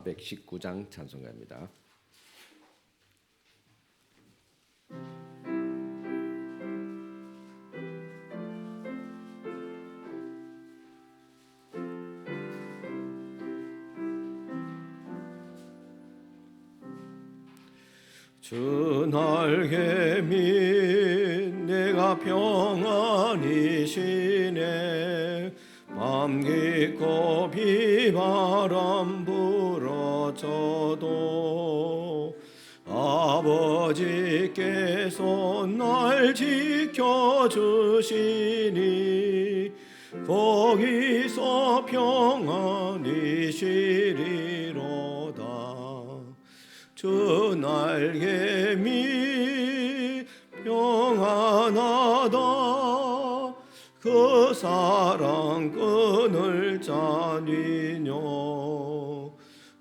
119장 찬송가입니다. 주 날개 밑 내가 평안히 쉬네. 밤 깊고 비바람 불어쳐도 아버지께서 날 지켜주시니 거기서 평안히 쉬리로다. 주 날개 밑 평안하다. 그 사랑 끊을 자니뇨.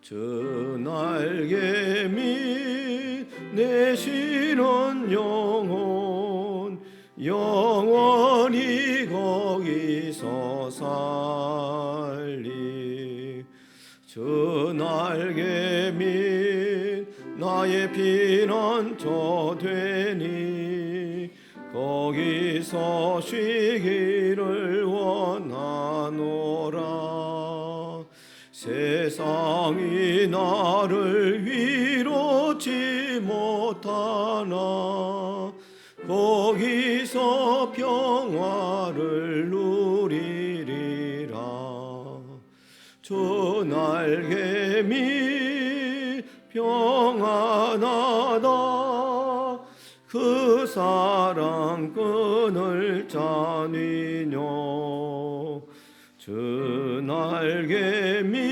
주 날개 밑 내 쉬는 영혼 영원히 거기서 살리. 주 날개 밑 나의 피난처 되니 거기서 쉬기를 원하노라. 세상이 나를 위로치 못하나 거기서 평화를 누리리라. 주 날개 밑 평안하다. 그 사랑 끊을 자니뇨. 주 날개 밑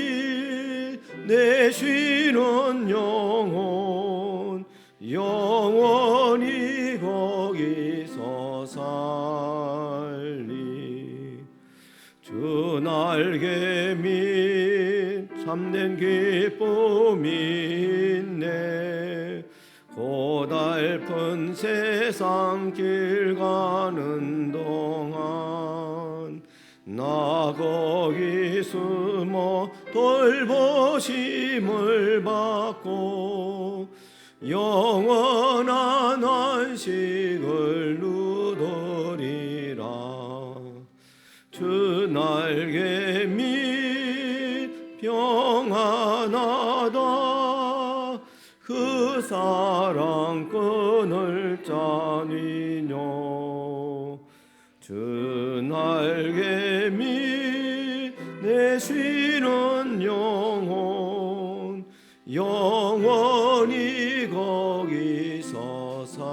내 쉬는 영혼 영원히 거기서 살리. 주 날개 밑 참된 기쁨이 있네. 고달픈 세상 길 가는 동안 나 거기 숨어 돌보심을 받고 영원한 안식을 누리리라. 주 날개 밑 평안하다. 그 사랑 끊을 자니뇨. 주 날개 밑 내 쉬는 영혼 영원히 거기서 살리.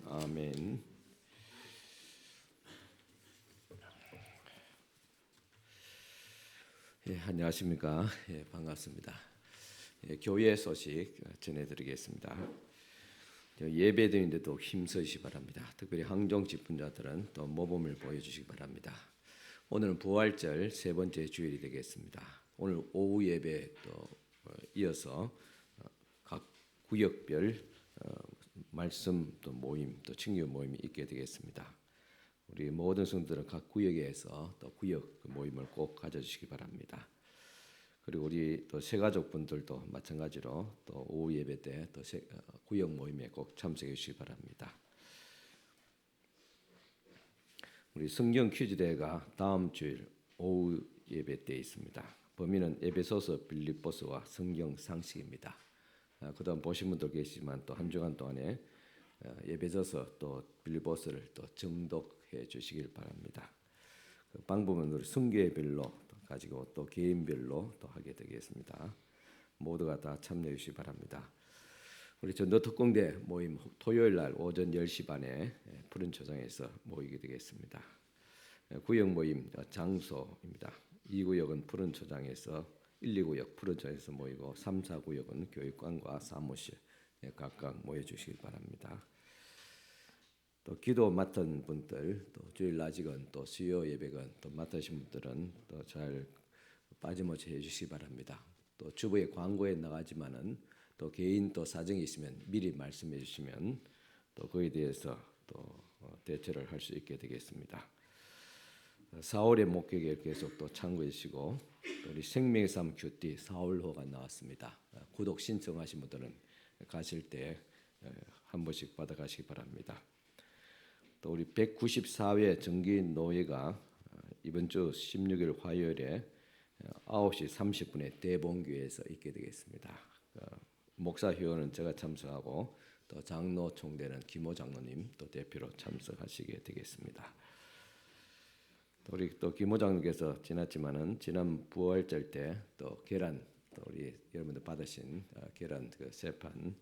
아멘. 안녕하십니까. 반갑습니다. 교회 소식 전해드리겠습니다. 예배드리는데도 힘쓰시기 바랍니다. 특별히 항종 집분자들은 또 모범을 보여주시기 바랍니다. 오늘은 부활절 세 번째 주일이 되겠습니다. 오늘 오후 예배 또 이어서 각 구역별 말씀 또 모임 또 친교 모임이 있게 되겠습니다. 우리 모든 성도들은 각 구역에서 또 구역 모임을 꼭 가져주시기 바랍니다. 그리고 우리 또 새가족분들도 마찬가지로 또 오후 예배 때 또 구역 모임에 꼭 참석해 주시기 바랍니다. 우리 성경 퀴즈 대회가 다음 주일 오후 예배 때 있습니다. 범위는 에베소서, 빌립보서와 성경 상식입니다. 그동안 보신 분도 계시지만 또 한 주간 동안에 에베소서 또 빌립보서를 또 정독해 주시길 바랍니다. 그 방법은 우리 순교회별로 가지고 또 개인별로 또 하게 되겠습니다. 모두가 다 참여해 주시기 바랍니다. 우리 전도 특공대 모임 토요일 날 오전 10시 반에 푸른 초장에서 모이게 되겠습니다. 구역 모임 장소입니다. 2구역은 푸른 초장에서 1, 2구역 푸른 초장에서 모이고 3, 4구역은 교육관과 사무실 각각 모여 주시기 바랍니다. 또 기도 맡은 분들, 또 주일 낮이건 또 수요 예배건 또 맡으신 분들은 또 잘 빠짐없이 해주시기 바랍니다. 또 주부의 광고에 나가지만은 또 개인 또 사정이 있으면 미리 말씀해 주시면 또 그에 대해서 또 대처를 할 수 있게 되겠습니다. 4월의 목회를 계속 또 참고해 주시고 또 우리 생명의 삶 큐티 4월호가 나왔습니다. 구독 신청하신 분들은 가실 때 한 번씩 받아가시기 바랍니다. 또 우리 194회 정기 노예가 이번 주 16일 화요일에 9시 30분에 대봉교회에서 있게 되겠습니다. 목사 회원은 제가 참석하고 또 장로 총대는 김호 장로님 또 대표로 참석하시게 되겠습니다. 우리 또 김호 장로께서 지났지만은 지난 부활절 때 또 계란 또 우리 여러분들 받으신 계란 그 세판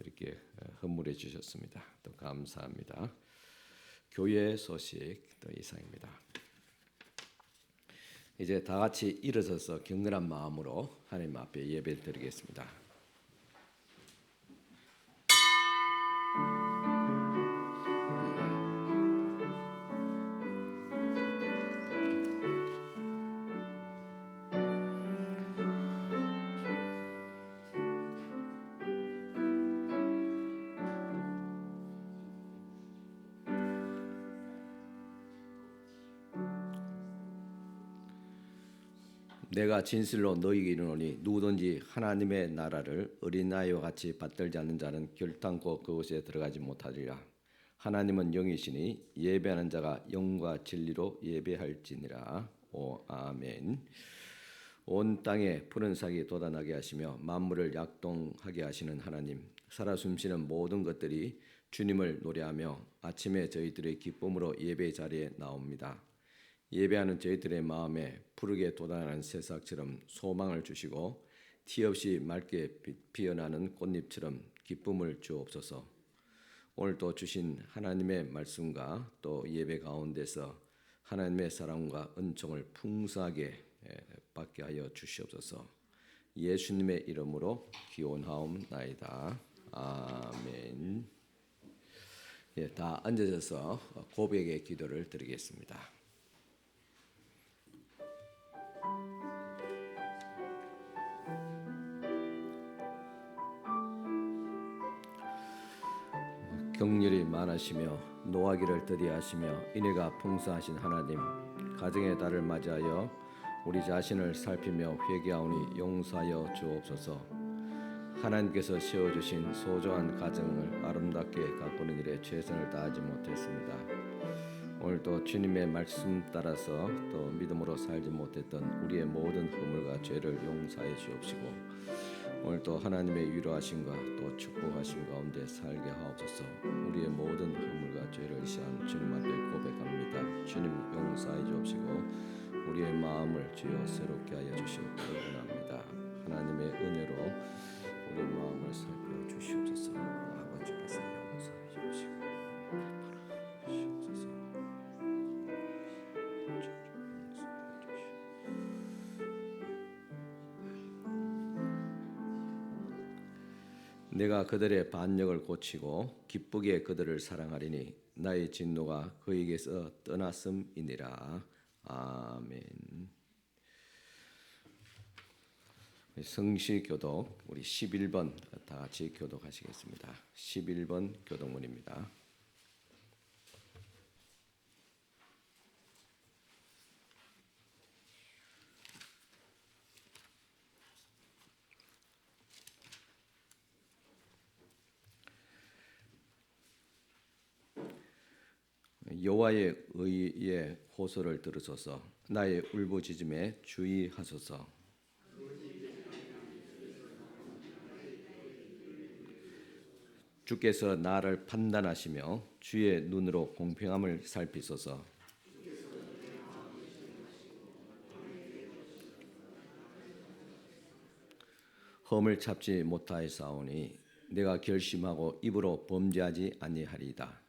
이렇게 선물해 주셨습니다. 또 감사합니다. 교회 소식 또 이상입니다. 이제 다 같이 일어서서 경건한 마음으로 하나님 앞에 예배 드리겠습니다. 내가 진실로 너희에게 이르노니 누구든지 하나님의 나라를 어린아이와 같이 받들지 않는 자는 결단코 그곳에 들어가지 못하리라. 하나님은 영이시니 예배하는 자가 영과 진리로 예배할지니라. 오 아멘. 온 땅에 푸른 삭이 돋아나게 하시며 만물을 약동하게 하시는 하나님, 살아 숨쉬는 모든 것들이 주님을 노래하며 아침에 저희들의 기쁨으로 예배 자리에 나옵니다. 예배하는 저희들의 마음에 푸르게 돋아나는 새싹처럼 소망을 주시고 티 없이 맑게 피어나는 꽃잎처럼 기쁨을 주옵소서. 오늘도 주신 하나님의 말씀과 또 예배 가운데서 하나님의 사랑과 은총을 풍성하게 받게 하여 주시옵소서. 예수님의 이름으로 기원하옵나이다. 아멘. 다 앉으셔서 고백의 기도를 드리겠습니다. 긍휼이 많으시며 노하기를 더디하시며 인애가 풍성하신 하나님, 가정의 달을 맞이하여 우리 자신을 살피며 회개하오니 용서하여 주옵소서. 하나님께서 세워주신 소중한 가정을 아름답게 가꾸는 일에 최선을 다하지 못했습니다. 오늘도 주님의 말씀 따라서 또 믿음으로 살지 못했던 우리의 모든 허물과 죄를 용서해 주옵시고 오늘도 하나님의 위로하심과 또 축복하심 가운데 살게 하옵소서. 우리의 모든 허물과 죄를 시한 주님 앞에 고백합니다. 주님 용서해 주옵시고 우리의 마음을 주여 새롭게 하여 주시옵기를 원합니다. 하나님의 은혜로 우리의 마음을 살펴 주시옵소서. 아버지께서 용서해 주옵시고 내가 그들의 반역을 고치고 기쁘게 그들을 사랑하리니 나의 진노가 그에게서 떠났음이니라. 아멘. 성실교독 우리 11번 다 같이 교독하시겠습니다. 11번 교독문입니다. 여호와의 의의 호소를 들으소서. 나의 울부짖음에 주의하소서. 주께서 나를 판단하시며 주의 눈으로 공평함을 살피소서. 험을 참지 못하였사오니 내가 결심하고 입으로 범죄하지 아니하리이다.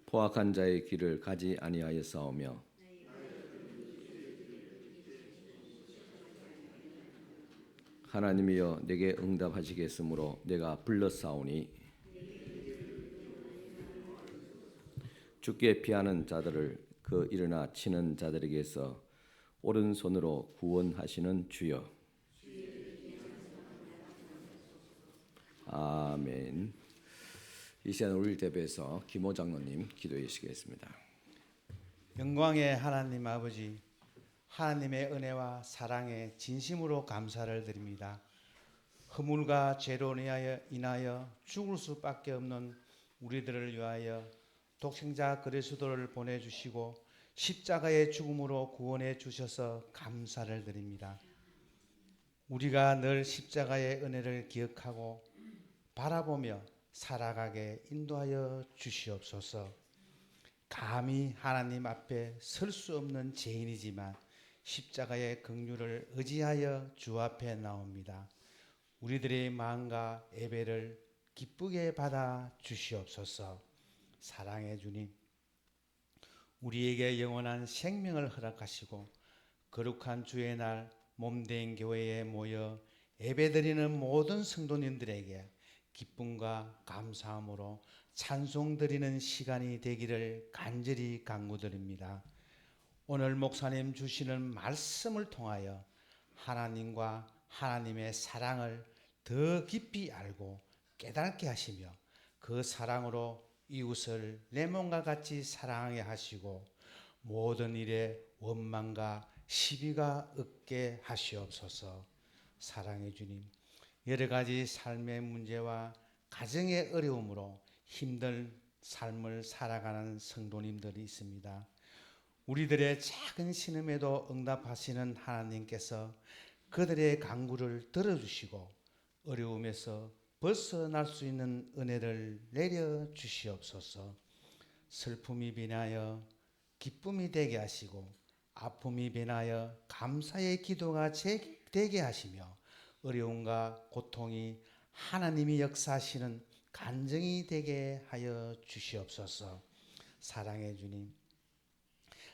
포악한 자의 길을 가지 아니하였사오며 하나님이여 내게 응답하시겠으므로 내가 불렀사오니 주께 피하는 자들을 그 일어나 치는 자들에게서 오른손으로 구원하시는 주여. 아멘. 이 시간 우리를 대표해서 김호 장로님 기도해 주시겠습니다. 영광의 하나님 아버지, 하나님의 은혜와 사랑에 진심으로 감사를 드립니다. 허물과 죄로 인하여 죽을 수밖에 없는 우리들을 위하여 독생자 그리스도를 보내주시고 십자가의 죽음으로 구원해 주셔서 감사를 드립니다. 우리가 늘 십자가의 은혜를 기억하고 바라보며 살아가게 인도하여 주시옵소서. 감히 하나님 앞에 설 수 없는 죄인이지만 십자가의 긍휼을 의지하여 주 앞에 나옵니다. 우리들의 마음과 예배를 기쁘게 받아 주시옵소서. 사랑의 주님, 우리에게 영원한 생명을 허락하시고 거룩한 주의 날 몸된 교회에 모여 예배드리는 모든 성도님들에게 기쁨과 감사함으로 찬송드리는 시간이 되기를 간절히 간구드립니다. 오늘 목사님 주시는 말씀을 통하여 하나님과 하나님의 사랑을 더 깊이 알고 깨닫게 하시며 그 사랑으로 이웃을 내 몸과 같이 사랑하게 하시고 모든 일에 원망과 시비가 없게 하시옵소서. 사랑의 주님, 여러 가지 삶의 문제와 가정의 어려움으로 힘든 삶을 살아가는 성도님들이 있습니다. 우리들의 작은 신음에도 응답하시는 하나님께서 그들의 간구를 들어주시고 어려움에서 벗어날 수 있는 은혜를 내려 주시옵소서. 슬픔이 변하여 기쁨이 되게 하시고 아픔이 변하여 감사의 기도가 되게 하시며 어려움과 고통이 하나님이 역사하시는 간증이 되게 하여 주시옵소서. 사랑의 주님,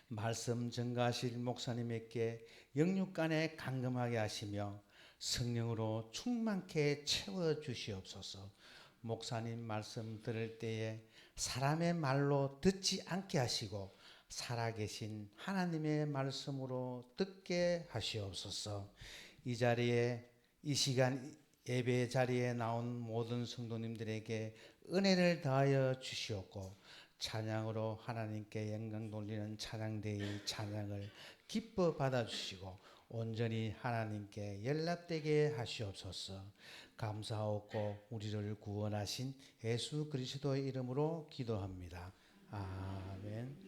말씀 전가하실 목사님에게 영육간에 감금하게 하시며 성령으로 충만케 채워 주시옵소서. 목사님 말씀 들을 때에 사람의 말로 듣지 않게 하시고 살아계신 하나님의 말씀으로 듣게 하시옵소서. 이 자리에 이 시간 예배 자리에 나온 모든 성도님들에게 은혜를 더하여 주시옵고 찬양으로 하나님께 영광 돌리는 찬양대의 찬양을 기뻐 받아주시고 온전히 하나님께 연락되게 하시옵소서. 감사하고 우리를 구원하신 예수 그리스도의 이름으로 기도합니다. 아멘.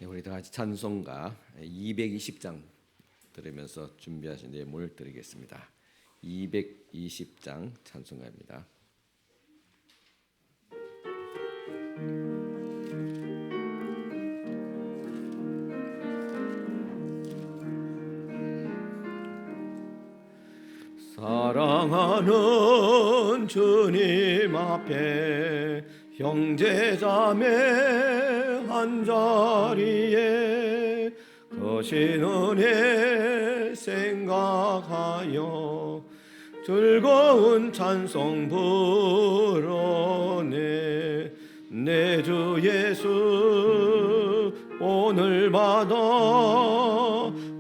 우리 다 같이 찬송가 220장 들으면서 준비하신 예물 드리겠습니다. 220장 찬송가입니다. 사랑하는 주님 앞에 형제자매 한자리에 거신 은혜 생각하여 즐거운 찬송 부르네. 내 주 예수 오늘마다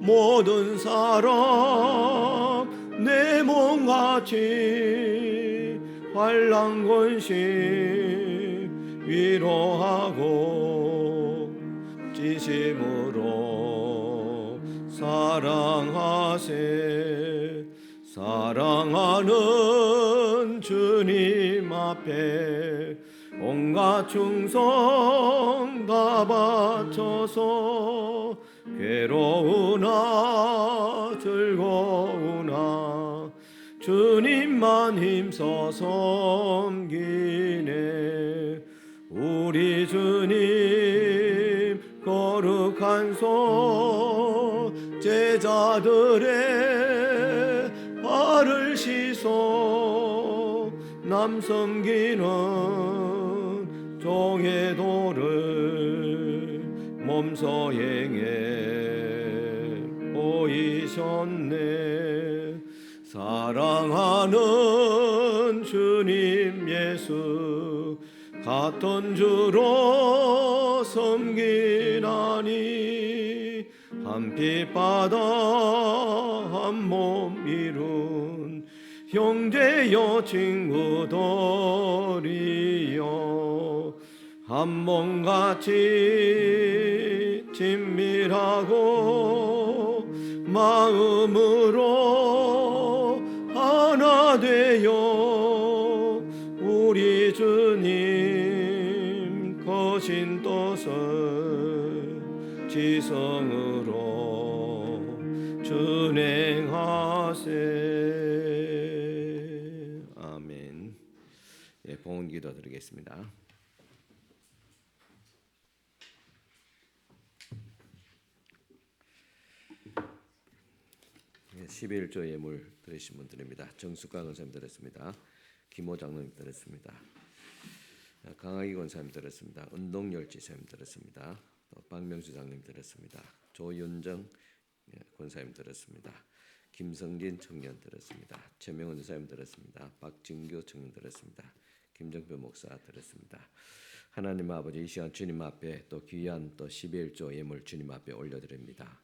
모든 사람 내 몸같이 환난권심 위로하고 진심으로 사랑하세. 사랑하는 주님 앞에 온갖 충성 다 바쳐서 괴로우나 즐거우나 주님만 힘써 섬기네. 우리 주님 거룩한 손 제자들의 발을 씻어 남 섬기는 종의 도를 몸소 행해 보이셨네. 사랑하는 주님 예수 같은 주로 섬기나니 한 핏바다 한 몸 이룬 형제여 친구들이여 한 몸같이 친밀하고 마음으로 하나 되어 우리 주님 거신 뜻을 지성으로 준행하세. 아멘. 예, 봉헌 기도 드리겠습니다. 예, 11조 예물 드리신 분들입니다. 정숙강 권사님 드렸습니다. 김호 장로님 드렸습니다. 강하기 권사님 드렸습니다. 운동열 지사님 드렸습니다. 또 박명수 장님 드렸습니다. 조윤정 권사님 드렸습니다. 김성진 청년 드렸습니다. 최명훈 지사님 드렸습니다. 박진규 청년 드렸습니다. 김정표 목사 드렸습니다. 하나님 아버지, 이 시간 주님 앞에 또 귀한 또 11조 예물 주님 앞에 올려드립니다.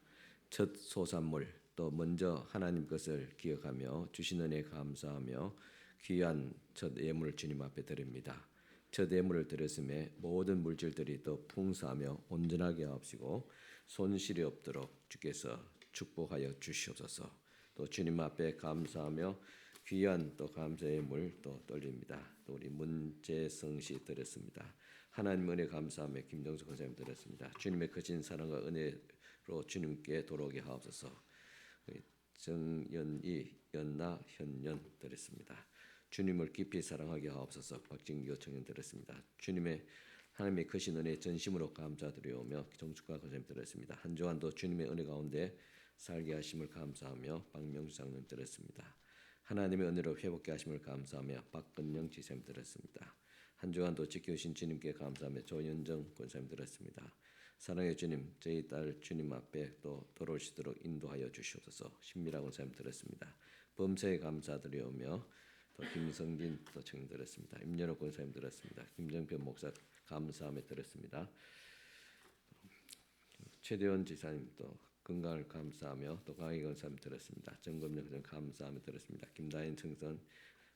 첫 소산물 또 먼저 하나님 것을 기억하며 주신 은혜 감사하며 귀한 첫 예물을 주님 앞에 드립니다. 첫 예물을 드렸음에 모든 물질들이 더 풍성하며 온전하게 하옵시고 손실이 없도록 주께서 축복하여 주시옵소서. 또 주님 앞에 감사하며 귀한 또 감사의 예물 또 돌립니다. 또 우리 문재성 씨 드렸습니다. 하나님 은혜 감사하며 김정수 권사님 드렸습니다. 주님의 크신 사랑과 은혜로 주님께 돌아오게 하옵소서. 정연이, 연나, 현년 드렸습니다. 주님을 깊이 사랑하게 하옵소서. 박진규 청년 드렸습니다. 주님의 하나님의 크신 은혜 전심으로 감사드리오며 정숙과 권사님 드렸습니다. 한 주간도 주님의 은혜 가운데 살게 하심을 감사하며 박명수 장로님 드렸습니다. 하나님의 은혜로 회복케 하심을 감사하며 박근영 지사님 드렸습니다. 한 주간도 지켜주신 주님께 감사하며 조윤정 권사님 드렸습니다. 사랑의 주님, 저희 딸 주님 앞에 또 돌아오시도록 인도하여 주시옵소서. 신미라 권사님 드렸습니다. 범사에 감사드리오며 또 김성진 또 청년 드렸습니다. 임연호 권사님 드렸습니다. 김정표 목사 감사하며 드렸습니다. 최대원 지사님 또 건강을 감사하며 또 강희 권사님 드렸습니다. 정검영 권사님 감사하며 드렸습니다. 김다인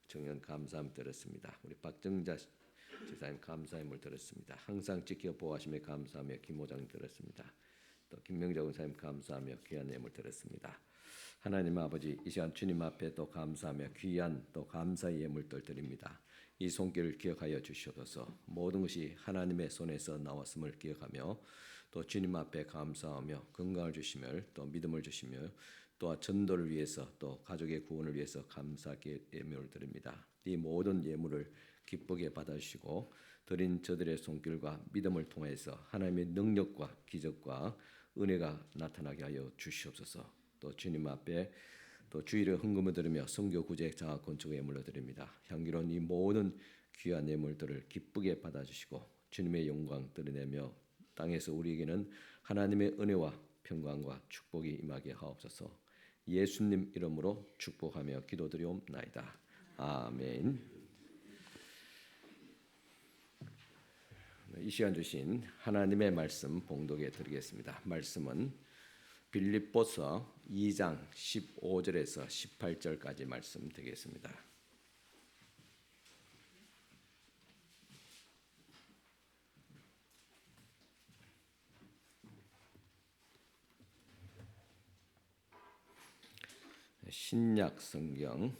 청년 감사하며 드렸습니다. 우리 박정자 지사님 감사함을 드렸습니다. 항상 지켜 보호하심에 감사하며 김호장 드렸습니다. 또 김명자 권사님 감사하며 귀한 예물 드렸습니다. 하나님 아버지, 이 시간 주님 앞에 또 감사하며 귀한 또 감사의 예물들 드립니다. 이 손길을 기억하여 주시옵소서. 모든 것이 하나님의 손에서 나왔음을 기억하며 또 주님 앞에 감사하며 건강을 주시며 또 믿음을 주시며 또한 전도를 위해서 또 가족의 구원을 위해서 감사의 예물을 드립니다. 이 모든 예물을 기쁘게 받아주시고 드린 저들의 손길과 믿음을 통해서 하나님의 능력과 기적과 은혜가 나타나게 하여 주시옵소서. 또 주님 앞에 또 주일에 헌금을 드리며 선교 구제 장학 건축 예물로 드립니다. 향기로운 이 모든 귀한 예물들을 기쁘게 받아주시고 주님의 영광 드러내며 땅에서 우리에게는 하나님의 은혜와 평강과 축복이 임하게 하옵소서. 예수님 이름으로 축복하며 기도드리옵나이다. 아멘. 이 시간 주신 하나님의 말씀 봉독해 드리겠습니다. 말씀은 빌립보서 2장 15절에서 18절까지 말씀 되겠습니다. 신약 성경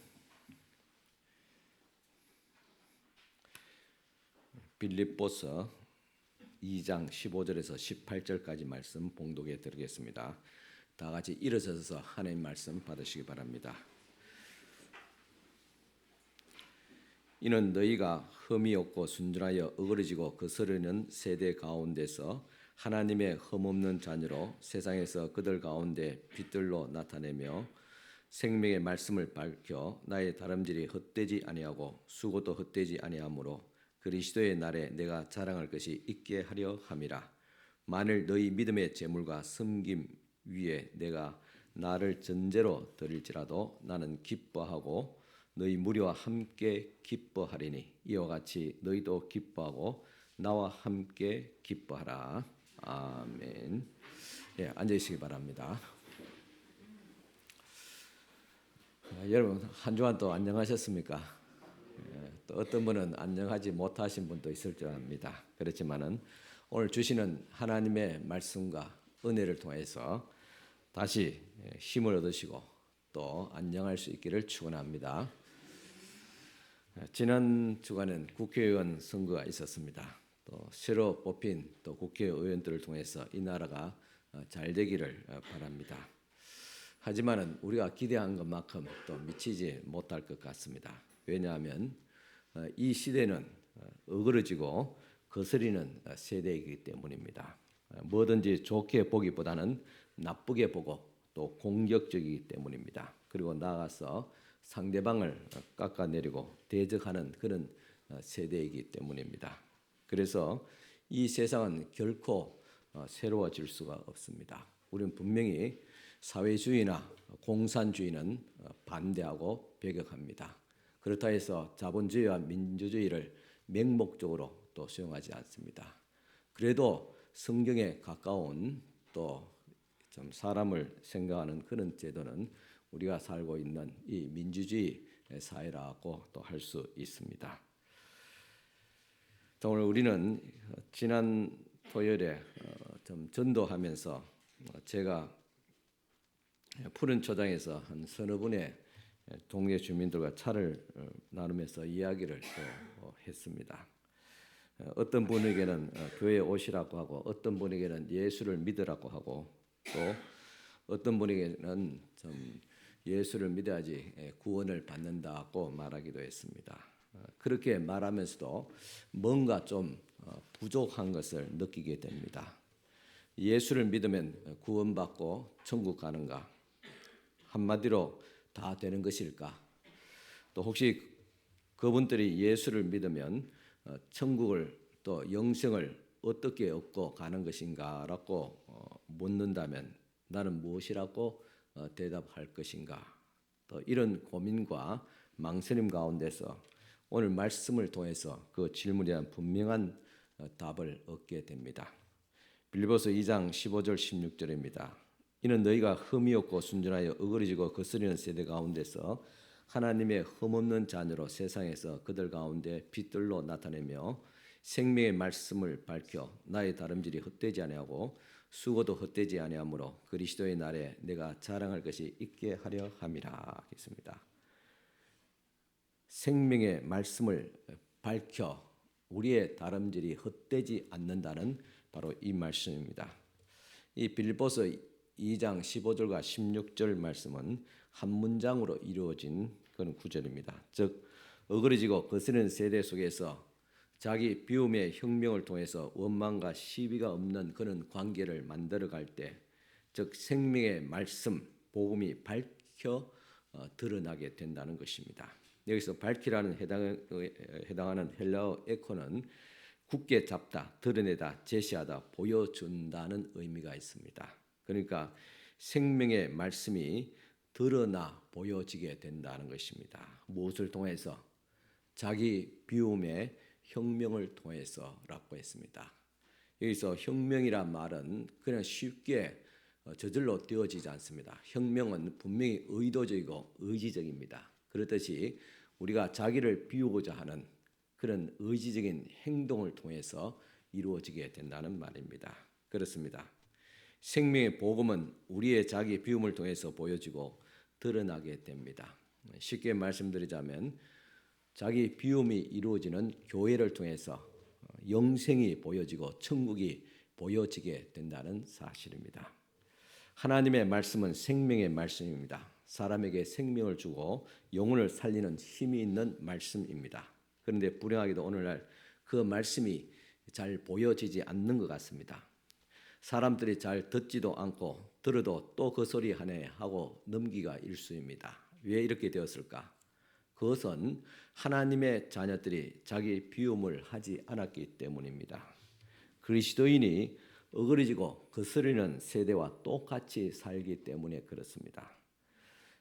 빌립보서 2장 15절에서 18절까지 말씀 봉독해 드리겠습니다. 다 같이 일어서서 하나님 말씀 받으시기 바랍니다. 이는 너희가 흠이 없고 순전하여 어그러지고 거스르는 세대 가운데서 하나님의 흠없는 자녀로 세상에서 그들 가운데 빛들로 나타내며 생명의 말씀을 밝혀 나의 다름질이 헛되지 아니하고 수고도 헛되지 아니하므로 그리스도의 날에 내가 자랑할 것이 있게 하려 함이라. 만일 너희 믿음의 재물과 섬김 위에 내가 나를 전제로 드릴지라도 나는 기뻐하고 너희 무리와 함께 기뻐하리니 이와 같이 너희도 기뻐하고 나와 함께 기뻐하라. 아멘. 예, 앉으시기 바랍니다. 여러분 한 주간 또 안녕하셨습니까? 또 어떤 분은 안녕하지 못하신 분도 있을 줄 압니다. 그렇지만은 오늘 주시는 하나님의 말씀과 은혜를 통해서 다시 힘을 얻으시고 또 안녕할 수 있기를 축원합니다. 지난 주간은 국회의원 선거가 있었습니다. 또 새로 뽑힌 또 국회의원들을 통해서 이 나라가 잘 되기를 바랍니다. 하지만은 우리가 기대한 것만큼 또 미치지 못할 것 같습니다. 왜냐하면 이 시대는 어그러지고 거스리는 세대이기 때문입니다. 뭐든지 좋게 보기보다는 나쁘게 보고 또 공격적이기 때문입니다. 그리고 나아가서 상대방을 깎아내리고 대적하는 그런 세대이기 때문입니다. 그래서 이 세상은 결코 새로워질 수가 없습니다. 우리는 분명히 사회주의나 공산주의는 반대하고 배격합니다. 그렇다 해서 자본주의와 민주주의를 맹목적으로 또 수용하지 않습니다. 그래도 성경에 가까운 또 좀 사람을 생각하는 그런 제도는 우리가 살고 있는 이 민주주의 사회라고 또 할 수 있습니다. 오늘 우리는 지난 토요일에 좀 전도하면서 제가 푸른 초장에서 한 서너 분의 동네 주민들과 차를 나누면서 이야기를 또 했습니다. 어떤 분에게는 교회에 오시라고 하고 어떤 분에게는 예수를 믿으라고 하고 또 어떤 분에게는 좀 예수를 믿어야지 구원을 받는다고 말하기도 했습니다. 그렇게 말하면서도 뭔가 좀 부족한 것을 느끼게 됩니다. 예수를 믿으면 구원받고 천국 가는가? 한마디로 다 되는 것일까? 또 혹시 그분들이 예수를 믿으면 천국을 또 영생을 어떻게 얻고 가는 것인가라고 묻는다면 나는 무엇이라고 대답할 것인가? 또 이런 고민과 망설임 가운데서 오늘 말씀을 통해서 그 질문에 대한 분명한 답을 얻게 됩니다. 빌립보서 2장 15절 16절입니다. 이는 너희가 흠이 없고 순전하여 어그러지고 거스리는 세대 가운데서 하나님의 흠없는 자녀로 세상에서 그들 가운데 빛들로 나타내며 생명의 말씀을 밝혀 나의 다름질이 헛되지 아니하고 수고도 헛되지 아니하므로 그리스도의 날에 내가 자랑할 것이 있게 하려 함이라 했습니다. 생명의 말씀을 밝혀 우리의 다름질이 헛되지 않는다는 바로 이 말씀입니다. 이 빌립보서 2장 15절과 16절 말씀은 한 문장으로 이루어진 그런 구절입니다. 즉 어그러지고 거스르는 세대 속에서 자기 비움의 혁명을 통해서 원망과 시비가 없는 그런 관계를 만들어갈 때, 즉 생명의 말씀, 복음이 밝혀 드러나게 된다는 것입니다. 여기서 밝히라는 해당하는 헬라어 에코는 굳게 잡다, 드러내다, 제시하다, 보여준다는 의미가 있습니다. 그러니까 생명의 말씀이 드러나 보여지게 된다는 것입니다. 무엇을 통해서? 자기 비움의 혁명을 통해서라고 했습니다. 여기서 혁명이란 말은 그냥 쉽게 저절로 되어지지 않습니다. 혁명은 분명히 의도적이고 의지적입니다. 그렇듯이 우리가 자기를 비우고자 하는 그런 의지적인 행동을 통해서 이루어지게 된다는 말입니다. 그렇습니다. 생명의 복음은 우리의 자기 비움을 통해서 보여지고 드러나게 됩니다. 쉽게 말씀드리자면 자기 비움이 이루어지는 교회를 통해서 영생이 보여지고 천국이 보여지게 된다는 사실입니다. 하나님의 말씀은 생명의 말씀입니다. 사람에게 생명을 주고 영혼을 살리는 힘이 있는 말씀입니다. 그런데 불행하게도 오늘날 그 말씀이 잘 보여지지 않는 것 같습니다. 사람들이 잘 듣지도 않고 들어도 또 그 소리 하네 하고 넘기가 일쑤입니다. 왜 이렇게 되었을까? 그것은 하나님의 자녀들이 자기 비움을 하지 않았기 때문입니다. 그리스도인이 어그러지고 거스르는 세대와 똑같이 살기 때문에 그렇습니다.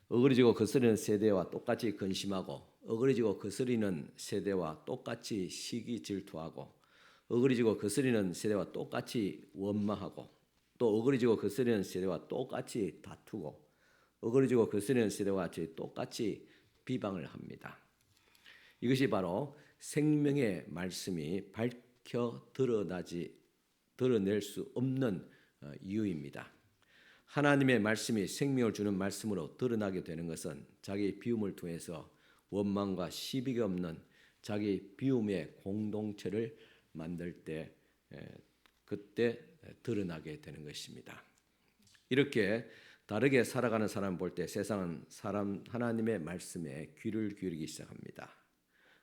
어그러지고 거스르는 세대와 똑같이 근심하고, 어그러지고 거스르는 세대와 똑같이 시기 질투하고, 어그러지고 거스르는 세대와 똑같이 원망하고, 또 어그러지고 거스르는 세대와 똑같이 다투고, 어그러지고 거스르는 세대와 똑같이 비방을 합니다. 이것이 바로 생명의 말씀이 밝혀 드러낼 수 없는 이유입니다. 하나님의 말씀이 생명을 주는 말씀으로 드러나게 되는 것은 자기 비움을 통해서 원망과 시비가 없는 자기 비움의 공동체를 만들 때 그때 드러나게 되는 것입니다. 이렇게 다르게 살아가는 사람을 볼 때 세상은 하나님의 말씀에 귀를 기울이기 시작합니다.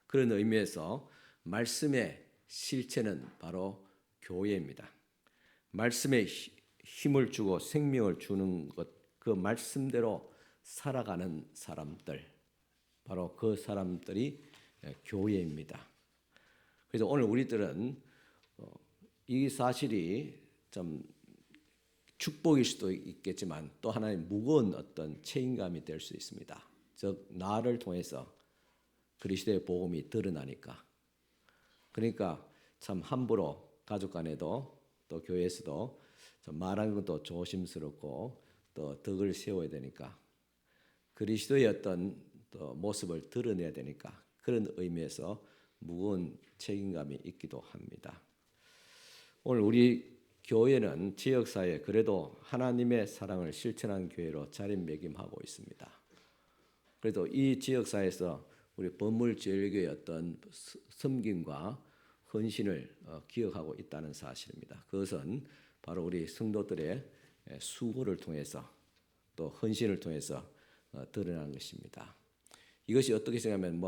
그런 의미에서 말씀의 실체는 바로 교회입니다. 말씀에 힘을 주고 생명을 주는 것, 그 말씀대로 살아가는 사람들, 바로 그 사람들이 교회입니다. 그래서 오늘 우리들은 이 사실이 좀 축복일 수도 있겠지만 또 하나의 무거운 어떤 책임감이 될 수 있습니다. 즉 나를 통해서 그리스도의 복음이 드러나니까. 그러니까 참 함부로 가족 간에도 또 교회에서도 좀 말하는 것도 조심스럽고 또 덕을 세워야 되니까 그리스도의 어떤 또 모습을 드러내야 되니까 그런 의미에서 무거운 책임감이 있기도 합니다. 오늘 우리 교회는 지역사회에 그래도 하나님의 사랑을 실천한 교회로 자리매김하고 있습니다. 그래도 이 지역사회에서 우리 범물제일교회의 어떤 섬김과 헌신을 기억하고 있다는 사실입니다. 그것은 바로 우리 성도들의 수고를 통해서 또 헌신을 통해서 드러난 것입니다. 이것이 어떻게 생각하면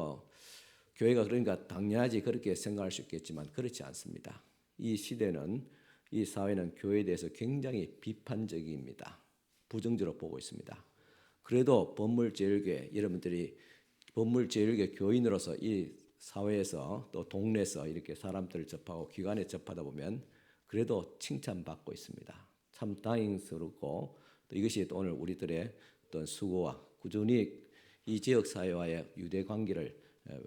교회가 그러니까 당연하지 그렇게 생각할 수 있겠지만 그렇지 않습니다. 이 시대는 이 사회는 교회에 대해서 굉장히 비판적입니다. 부정적으로 보고 있습니다. 그래도 범물제일교회 여러분들이 범물제일교회 교인으로서 이 사회에서 또 동네에서 이렇게 사람들을 접하고 기관에 접하다 보면 그래도 칭찬받고 있습니다. 참 다행스럽고 또 이것이 또 오늘 우리들의 어떤 수고와 꾸준히 이 지역 사회와의 유대 관계를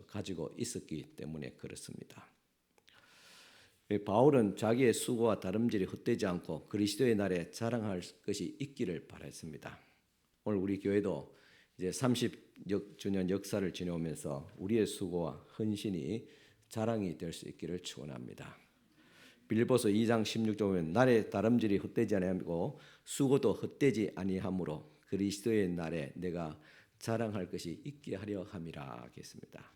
가지고 있었기 때문에 그렇습니다. 바울은 자기의 수고와 다름질이 헛되지 않고 그리스도의 날에 자랑할 것이 있기를 바랐습니다. 오늘 우리 교회도 이제 30주년 역사를 지내오면서 우리의 수고와 헌신이 자랑이 될 수 있기를 축원합니다. 빌립보서 2장 16절 보면 날의 다름질이 헛되지 아니하고 수고도 헛되지 아니하므로 그리스도의 날에 내가 자랑할 것이 있게 하려 함이라 하겠습니다.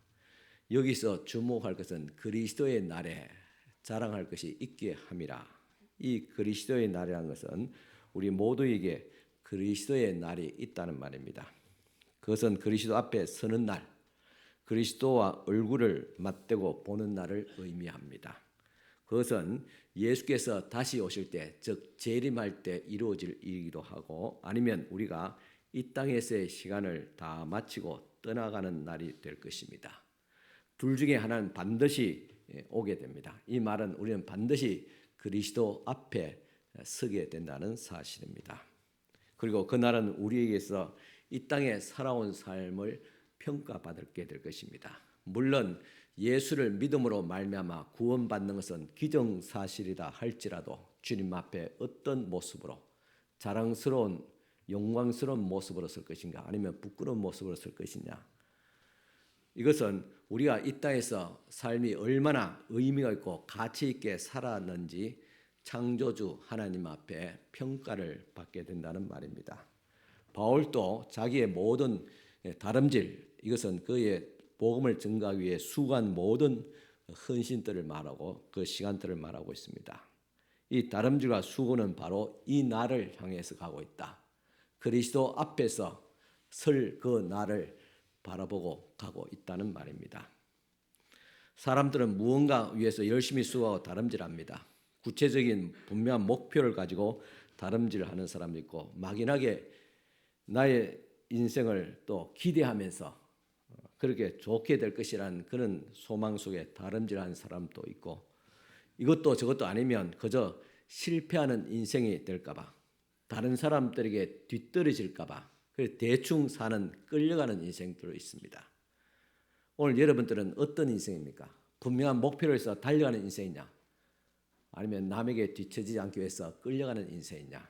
여기서 주목할 것은 그리스도의 날에 자랑할 것이 있게 함이라. 이 그리스도의 날이라는 것은 우리 모두에게 그리스도의 날이 있다는 말입니다. 그것은 그리스도 앞에 서는 날, 그리스도와 얼굴을 맞대고 보는 날을 의미합니다. 그것은 예수께서 다시 오실 때, 즉 재림할 때 이루어질 일이기도 하고, 아니면 우리가 이 땅에서의 시간을 다 마치고 떠나가는 날이 될 것입니다. 둘 중에 하나는 반드시 오게 됩니다. 이 말은 우리는 반드시 그리스도 앞에 서게 된다는 사실입니다. 그리고 그날은 우리에게서 이 땅에 살아온 삶을 평가받게 될 것입니다. 물론 예수를 믿음으로 말미암아 구원받는 것은 기정사실이다 할지라도 주님 앞에 어떤 모습으로, 자랑스러운 영광스러운 모습으로 설 것인가, 아니면 부끄러운 모습으로 설 것이냐, 이것은 우리가 이 땅에서 삶이 얼마나 의미가 있고 가치 있게 살았는지 창조주 하나님 앞에 평가를 받게 된다는 말입니다. 바울도 자기의 모든 다름질, 이것은 그의 복음을 증거하기 위해 수고한 모든 헌신들을 말하고 그 시간들을 말하고 있습니다. 이 다름질과 수고는 바로 이 날을 향해서 가고 있다. 그리스도 앞에서 설 그 날을 바라보고 가고 있다는 말입니다. 사람들은 무언가 위해서 열심히 수고하고 다름질합니다. 구체적인 분명한 목표를 가지고 다름질하는 사람도 있고, 막연하게 나의 인생을 또 기대하면서 그렇게 좋게 될 것이라는 그런 소망 속에 다름질하는 사람도 있고, 이것도 저것도 아니면 그저 실패하는 인생이 될까 봐, 다른 사람들에게 뒤떨어질까 봐 대충 사는, 끌려가는 인생들도 있습니다. 오늘 여러분들은 어떤 인생입니까? 분명한 목표를 위해서 달려가는 인생이냐, 아니면 남에게 뒤처지지 않기 위해서 끌려가는 인생이냐.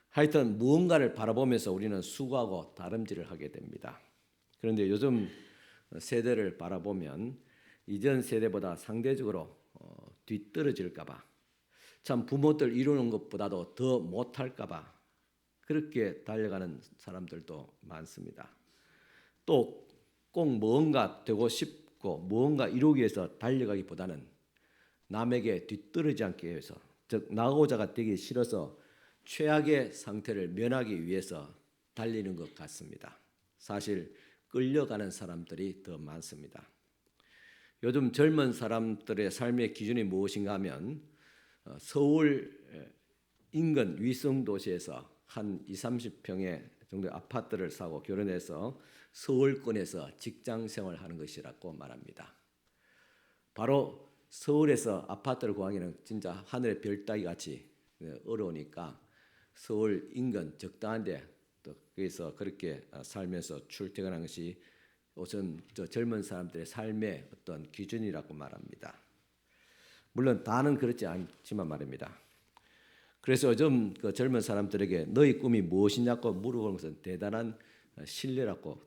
하여튼 무언가를 바라보면서 우리는 수고하고 다름질을 하게 됩니다. 그런데 요즘 세대를 바라보면 이전 세대보다 상대적으로 뒤떨어질까 봐, 참 부모들 이루는 것보다도 더 못할까 봐 그렇게 달려가는 사람들도 많습니다. 또 꼭 무언가 되고 싶고 무언가 이루기 위해서 달려가기보다는 남에게 뒤떨어지지 않기 위해서, 즉 나고자가 되기 싫어서 최악의 상태를 면하기 위해서 달리는 것 같습니다. 사실 끌려가는 사람들이 더 많습니다. 요즘 젊은 사람들의 삶의 기준이 무엇인가 하면 서울 인근 위성 도시에서 한 20-30평의 정도의 아파트를 사고 결혼해서 서울권에서 직장 생활하는 것이라고 말합니다. 바로 서울에서 아파트를 구하기는 진짜 하늘의 별 따기 같이 어려우니까 서울 인근 적당한 데 또 거기서 그렇게 살면서 출퇴근하는 것이 우선 젊은 사람들의 삶의 어떤 기준이라고 말합니다. 물론 다는 그렇지 않지만 말입니다. 그래서 요즘 그 젊은 사람들에게 너희 꿈이 무엇이냐고 물어보는 것은 대단한 신뢰라고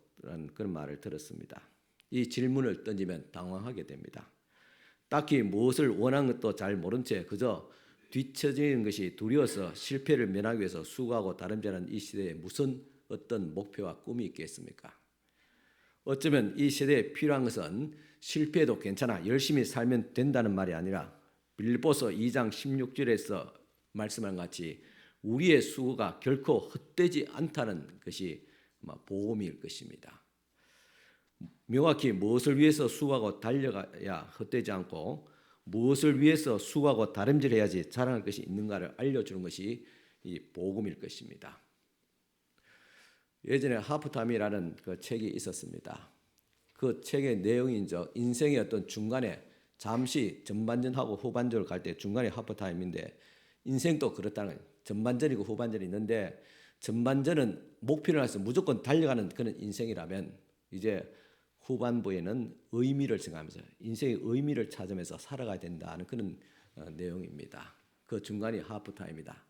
그런 말을 들었습니다. 이 질문을 던지면 당황하게 됩니다. 딱히 무엇을 원하는 것도 잘 모른 채 그저 뒤처지는 것이 두려워서 실패를 면하기 위해서 수고하고 다름질하는 이 시대에 무슨 어떤 목표와 꿈이 있겠습니까? 어쩌면 이 시대에 필요한 것은 실패해도 괜찮아, 열심히 살면 된다는 말이 아니라 빌립보서 2장 16절에서 말씀한 같이 우리의 수고가 결코 헛되지 않다는 것이 복음일 것입니다. 명확히 무엇을 위해서 수고하고 달려가야 헛되지 않고 무엇을 위해서 수고하고 다름질해야지 자랑할 것이 있는가를 알려주는 것이 이 복음일 것입니다. 예전에 하프타임이라는 그 책이 있었습니다. 그 책의 내용이 인생의 어떤 중간에 잠시 전반전하고 후반전을 갈 때 중간에 하프타임인데, 인생도 그렇다는 거예요. 전반전이고 후반전이 있는데 전반전은 목표를 해서 무조건 달려가는 그런 인생이라면 이제 후반부에는 의미를 생각하면서 인생의 의미를 찾으면서 살아가야 된다는 그런 내용입니다. 그 중간이 하프타임이다.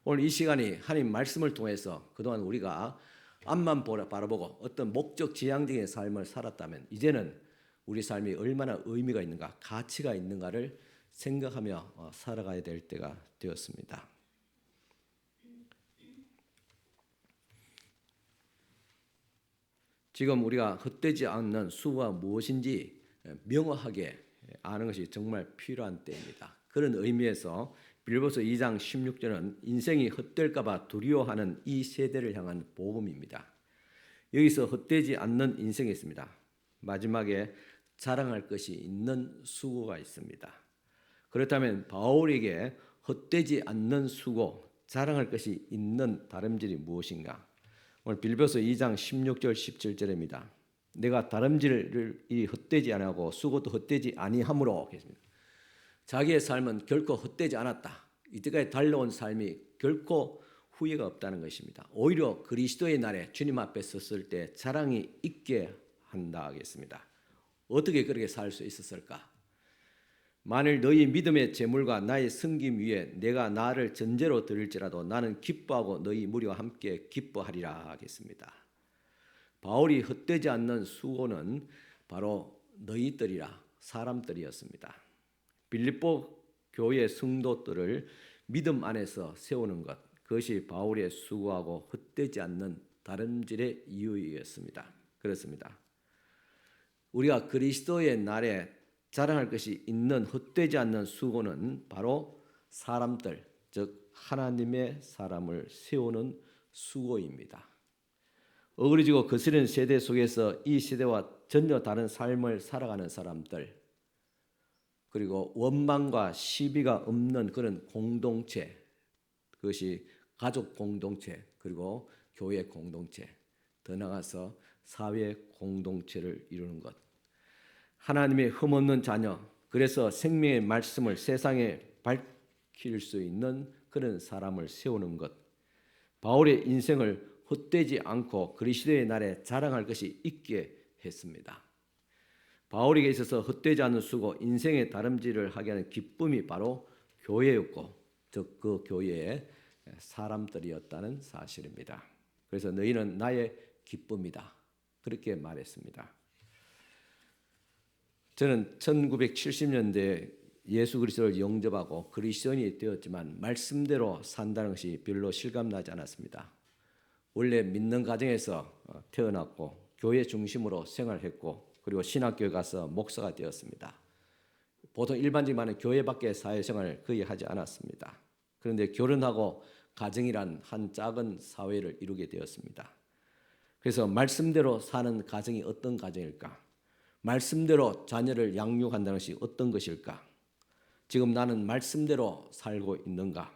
오늘 이 시간이 하나님 말씀을 통해서 그동안 우리가 앞만 바라보고 어떤 목적 지향적인 삶을 살았다면 이제는 우리 삶이 얼마나 의미가 있는가, 가치가 있는가를 생각하며 살아가야 될 때가 되었습니다. 지금 우리가 헛되지 않는 수고가 무엇인지 명확하게 아는 것이 정말 필요한 때입니다. 그런 의미에서 빌립보서 2장 16절은 인생이 헛될까 봐 두려워하는 이 세대를 향한 복음입니다. 여기서 헛되지 않는 인생이 있습니다. 마지막에 자랑할 것이 있는 수고가 있습니다. 그렇다면 바울에게 헛되지 않는 수고, 자랑할 것이 있는 다름질이 무엇인가? 오늘 빌립보서 2장 16절 17절입니다. 내가 다름질을 헛되지 아니하고 수고도 헛되지 아니함으로 했습니다. 자기의 삶은 결코 헛되지 않았다. 이때까지 달려온 삶이 결코 후회가 없다는 것입니다. 오히려 그리스도의 날에 주님 앞에 섰을 때 자랑이 있게 한다 하겠습니다. 어떻게 그렇게 살 수 있었을까? 만일 너희 믿음의 재물과 나의 섬김 위에 내가 나를 전제로 드릴지라도 나는 기뻐하고 너희 무리와 함께 기뻐하리라 하겠습니다. 바울이 헛되지 않는 수고는 바로 너희들이라 사람들이었습니다. 빌립보 교회 성도들을 믿음 안에서 세우는 것, 그것이 바울의 수고하고 헛되지 않는 다름질의 이유였습니다. 그렇습니다. 우리가 그리스도의 날에 자랑할 것이 있는 헛되지 않는 수고는 바로 사람들, 즉 하나님의 사람을 세우는 수고입니다. 어그러지고 거스르는 세대 속에서 이 세대와 전혀 다른 삶을 살아가는 사람들, 그리고 원망과 시비가 없는 그런 공동체, 그것이 가족 공동체, 그리고 교회 공동체, 더 나아가서 사회 공동체를 이루는 것. 하나님의 흠없는 자녀, 그래서 생명의 말씀을 세상에 밝힐 수 있는 그런 사람을 세우는 것. 바울의 인생을 헛되지 않고 그리스도의 날에 자랑할 것이 있게 했습니다. 바울에게 있어서 헛되지 않는 수고, 인생의 다름질을 하게 하는 기쁨이 바로 교회였고, 즉 그 교회의 사람들이었다는 사실입니다. 그래서 너희는 나의 기쁨이다, 그렇게 말했습니다. 저는 1970년대에 예수 그리스도를 영접하고 그리스도인이 되었지만 말씀대로 산다는 것이 별로 실감나지 않았습니다. 원래 믿는 가정에서 태어났고 교회 중심으로 생활했고 그리고 신학교에 가서 목사가 되었습니다. 보통 일반적인 말은 교회 밖의 사회생활을 거의 하지 않았습니다. 그런데 결혼하고 가정이란 한 작은 사회를 이루게 되었습니다. 그래서 말씀대로 사는 가정이 어떤 가정일까? 말씀대로 자녀를 양육한다는 것이 어떤 것일까? 지금 나는 말씀대로 살고 있는가?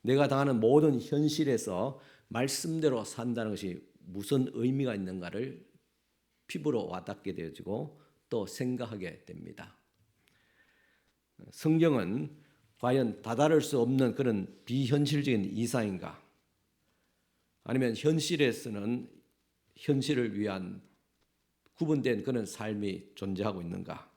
내가 당하는 모든 현실에서 말씀대로 산다는 것이 무슨 의미가 있는가를 피부로 와닿게 되어지고 또 생각하게 됩니다. 성경은 과연 다다를 수 없는 그런 비현실적인 이상인가? 아니면 현실에서는 현실을 위한 구분된 그런 삶이 존재하고 있는가?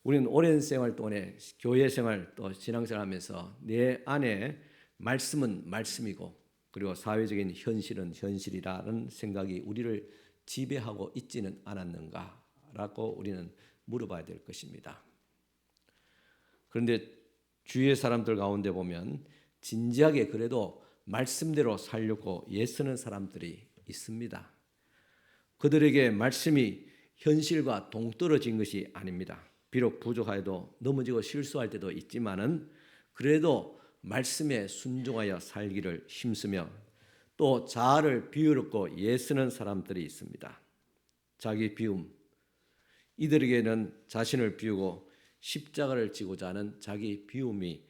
우리는 오랜 생활 동안에 교회 생활 또 신앙생활 하면서 내 안에 말씀은 말씀이고 그리고 사회적인 현실은 현실이라는 생각이 우리를 지배하고 있지는 않았는가라고 우리는 물어봐야 될 것입니다. 그런데 주위의 사람들 가운데 보면 진지하게 그래도 말씀대로 살려고 애쓰는 사람들이 있습니다. 그들에게 말씀이 현실과 동떨어진 것이 아닙니다. 비록 부족하여도 넘어지고 실수할 때도 있지만은 그래도 말씀에 순종하여 살기를 힘쓰며 또 자아를 비우렵고 애쓰는 사람들이 있습니다. 자기 비움, 이들에게는 자신을 비우고 십자가를 지고자 하는 자기 비움이